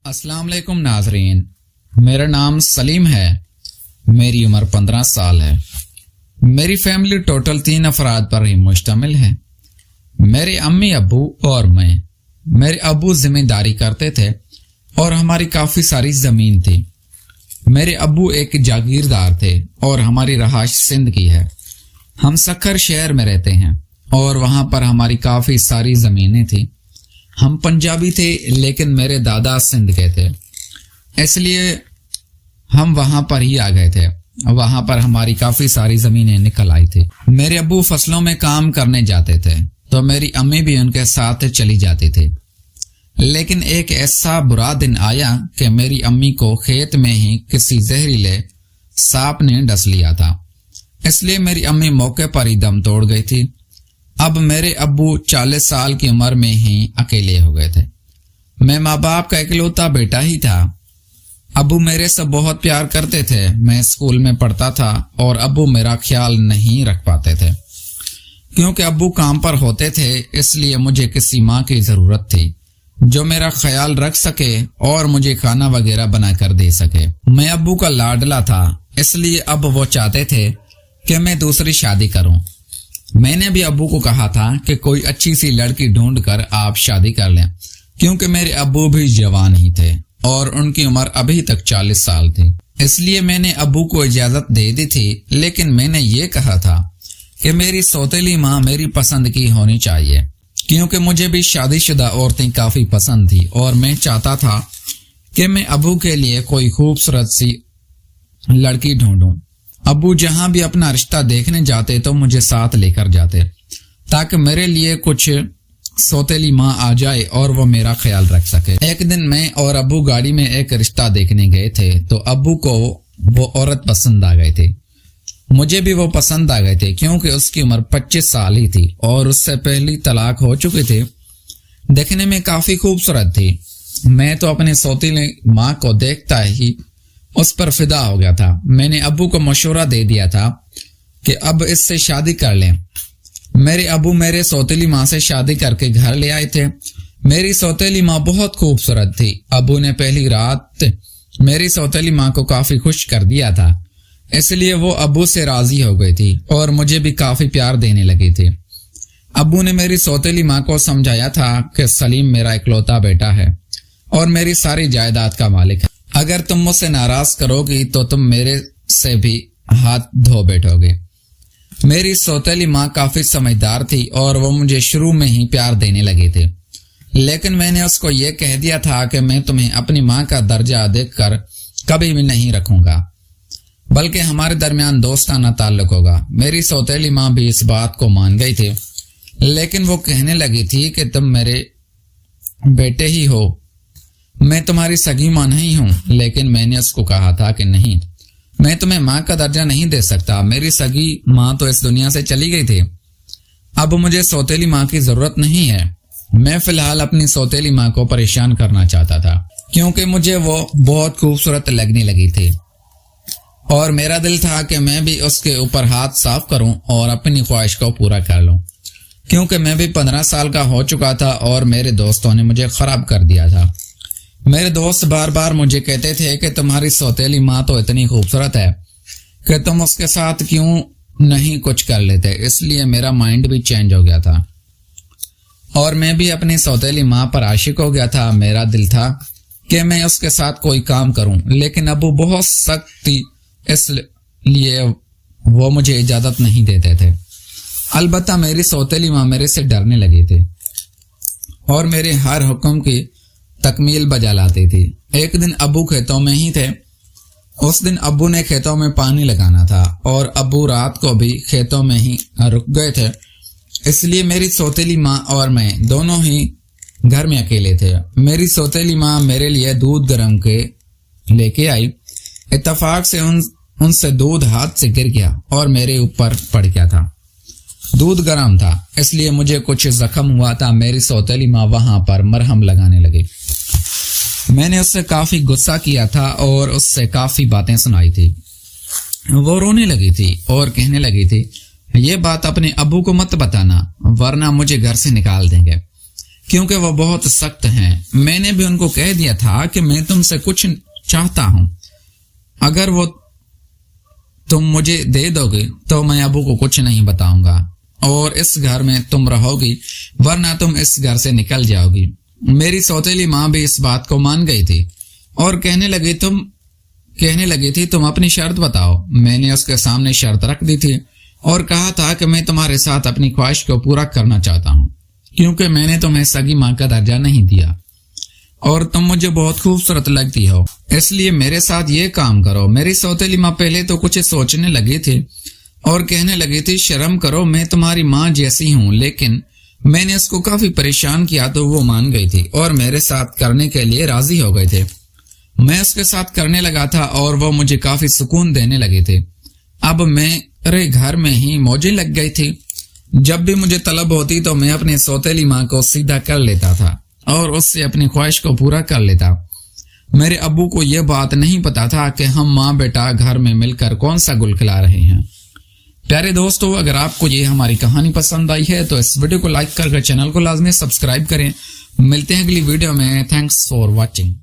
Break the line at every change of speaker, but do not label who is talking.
السلام علیکم ناظرین، میرا نام سلیم ہے، میری عمر 15 سال ہے۔ میری فیملی ٹوٹل 3 افراد پر ہی مشتمل ہے، میرے امی ابو اور میں۔ میرے ابو ذمہ داری کرتے تھے اور ہماری کافی ساری زمین تھی۔ میرے ابو ایک جاگیردار تھے اور ہماری رہائش سندھ کی ہے۔ ہم سکھر شہر میں رہتے ہیں اور وہاں پر ہماری کافی ساری زمینیں تھیں۔ ہم پنجابی تھے لیکن میرے دادا سندھ کے تھے، اس لیے ہم وہاں پر ہی آ گئے تھے۔ وہاں پر ہماری کافی ساری زمینیں نکل آئی تھی۔ میرے ابو فصلوں میں کام کرنے جاتے تھے تو میری امی بھی ان کے ساتھ چلی جاتی تھی، لیکن ایک ایسا برا دن آیا کہ میری امی کو کھیت میں ہی کسی زہریلے سانپ نے ڈس لیا تھا، اس لیے میری امی موقع پر ہی دم توڑ گئی تھی۔ اب میرے ابو 40 سال کی عمر میں ہی اکیلے ہو گئے تھے۔ میں ماں باپ کا اکلوتا بیٹا ہی تھا۔ ابو میرے سے بہت پیار کرتے تھے۔ میں اسکول میں پڑھتا تھا اور ابو میرا خیال نہیں رکھ پاتے تھے، کیونکہ ابو کام پر ہوتے تھے، اس لیے مجھے کسی ماں کی ضرورت تھی جو میرا خیال رکھ سکے اور مجھے کھانا وغیرہ بنا کر دے سکے۔ میں ابو کا لاڈلا تھا، اس لیے اب وہ چاہتے تھے کہ میں دوسری شادی کروں۔ میں نے بھی ابو کو کہا تھا کہ کوئی اچھی سی لڑکی ڈھونڈ کر آپ شادی کر لیں، کیونکہ میرے ابو بھی جوان ہی تھے اور ان کی عمر ابھی تک 40 سال تھی۔ اس لیے میں نے ابو کو اجازت دے دی تھی، لیکن میں نے یہ کہا تھا کہ میری سوتیلی ماں میری پسند کی ہونی چاہیے، کیونکہ مجھے بھی شادی شدہ عورتیں کافی پسند تھی اور میں چاہتا تھا کہ میں ابو کے لیے کوئی خوبصورت سی لڑکی ڈھونڈوں۔ ابو جہاں بھی اپنا رشتہ دیکھنے جاتے تو مجھے ساتھ لے کر جاتے، تاکہ میرے لیے کچھ سوتیلی ماں آ جائے اور وہ میرا خیال رکھ سکے۔ ایک دن میں اور ابو گاڑی میں ایک رشتہ دیکھنے گئے تھے تو ابو کو وہ عورت پسند آ گئی تھی۔ مجھے بھی وہ پسند آ گئے تھے، کیونکہ اس کی عمر 25 سال ہی تھی اور اس سے پہلی طلاق ہو چکی تھی۔ دیکھنے میں کافی خوبصورت تھی۔ میں تو اپنی سوتیلی ماں کو دیکھتا ہی اس پر فدا ہو گیا تھا۔ میں نے ابو کو مشورہ دے دیا تھا کہ اب اس سے شادی کر لیں۔ میرے ابو میرے سوتیلی ماں سے شادی کر کے گھر لے آئے تھے۔ میری سوتیلی ماں بہت خوبصورت تھی۔ ابو نے پہلی رات میری سوتیلی ماں کو کافی خوش کر دیا تھا، اس لیے وہ ابو سے راضی ہو گئی تھی اور مجھے بھی کافی پیار دینے لگی تھی۔ ابو نے میری سوتیلی ماں کو سمجھایا تھا کہ سلیم میرا اکلوتا بیٹا ہے اور میری ساری جائیداد کا مالک ہے۔ اگر تم مجھ سے ناراض کرو گی تو تم میرے سے بھی ہاتھ دھو بیٹھو گے۔ میری سوتیلی ماں کافی سمجھدار تھی اور وہ مجھے شروع میں ہی پیار دینے لگی تھی، لیکن میں نے اس کو یہ کہہ دیا تھا کہ میں تمہیں اپنی ماں کا درجہ دیکھ کر کبھی بھی نہیں رکھوں گا، بلکہ ہمارے درمیان دوستانہ تعلق ہوگا۔ میری سوتیلی ماں بھی اس بات کو مان گئی تھی، لیکن وہ کہنے لگی تھی کہ تم میرے بیٹے ہی ہو، میں تمہاری سگی ماں نہیں ہوں۔ لیکن میں نے اس کو کہا تھا کہ نہیں، میں تمہیں ماں کا درجہ نہیں دے سکتا، میری سگی ماں تو اس دنیا سے چلی گئی تھی، اب مجھے سوتیلی ماں کی ضرورت نہیں ہے۔ میں فی الحال اپنی سوتیلی ماں کو پریشان کرنا چاہتا تھا، کیونکہ مجھے وہ بہت خوبصورت لگنے لگی تھی اور میرا دل تھا کہ میں بھی اس کے اوپر ہاتھ صاف کروں اور اپنی خواہش کو پورا کر لوں، کیونکہ میں بھی 15 سال کا ہو چکا تھا اور میرے دوستوں نے مجھے خراب کر دیا تھا۔ میرے دوست بار بار مجھے کہتے تھے کہ تمہاری سوتیلی ماں تو اتنی خوبصورت ہے کہ تم اس کے ساتھ کیوں نہیں کچھ کر لیتے۔ اس لیے میرا مائنڈ بھی چینج ہو گیا تھا اور میں بھی اپنی سوتیلی ماں پر عاشق ہو گیا تھا۔ میرا دل تھا کہ میں اس کے ساتھ کوئی کام کروں، لیکن ابو بہت سخت تھی، اس لیے وہ مجھے اجازت نہیں دیتے تھے۔ البتہ میری سوتیلی ماں میرے سے ڈرنے لگی تھی اور میرے ہر حکم کی تکمیل بجا لاتی تھی۔ ایک دن ابو کھیتوں میں ہی تھے۔ اس دن ابو نے کھیتوں میں پانی لگانا تھا اور ابو رات کو بھی کھیتوں میں ہی رک گئے تھے، اس لیے میری سوتیلی ماں اور میں دونوں ہی گھر میں اکیلے تھے۔ میری سوتیلی ماں میرے لیے دودھ گرم کے لے کے آئی۔ اتفاق سے ان سے دودھ ہاتھ سے گر گیا اور میرے اوپر پڑ گیا تھا۔ دودھ گرم تھا، اس لیے مجھے کچھ زخم ہوا تھا۔ میری سوتیلی ماں وہاں پر مرہم لگانے لگی۔ میں نے اس سے کافی غصہ کیا تھا اور اس سے کافی باتیں سنائی تھی۔ وہ رونے لگی تھی اور کہنے لگی تھی، یہ بات اپنے ابو کو مت بتانا ورنہ مجھے گھر سے نکال دیں گے۔ کیونکہ وہ بہت سخت ہیں. میں نے بھی ان کو کہہ دیا تھا کہ میں تم سے کچھ چاہتا ہوں، اگر وہ تم مجھے دے دو گے تو میں ابو کو کچھ نہیں بتاؤں گا اور اس گھر میں تم رہو گی، ورنہ تم اس گھر سے نکل جاؤ گی. میری سوتیلی ماں بھی اس بات کو مان گئی تھی اور کہنے لگی تھی تم اپنی شرط بتاؤ. میں نے اس کے سامنے شرط رکھ دی تھی اور کہا تھا کہ میں تمہارے ساتھ اپنی خواہش کو پورا کرنا چاہتا ہوں، کیونکہ میں نے تمہیں سگی ماں کا درجہ نہیں دیا اور تم مجھے بہت خوبصورت لگتی ہو، اس لیے میرے ساتھ یہ کام کرو. میری سوتیلی ماں پہلے تو کچھ سوچنے لگی تھی اور کہنے لگی تھی شرم کرو، میں تمہاری ماں جیسی ہوں. لیکن میں نے اس کو کافی پریشان کیا تو وہ مان گئی تھی اور میرے ساتھ کرنے کے لیے راضی ہو گئے تھے. میں اس کے ساتھ کرنے لگا تھا اور وہ مجھے کافی سکون دینے لگے تھے. اب میرے گھر میں ہی موجیں لگ گئی تھی. جب بھی مجھے طلب ہوتی تو میں اپنی سوتیلی ماں کو سیدھا کر لیتا تھا اور اس سے اپنی خواہش کو پورا کر لیتا. میرے ابو کو یہ بات نہیں پتا تھا کہ ہم ماں بیٹا گھر میں مل کر کون سا گل کھلا رہے ہیں. پیارے دوستو، اگر آپ کو یہ ہماری کہانی پسند آئی ہے تو اس ویڈیو کو لائک کر کے چینل کو لازمی سبسکرائب کریں. ملتے ہیں اگلی ویڈیو میں. Thanks for watching.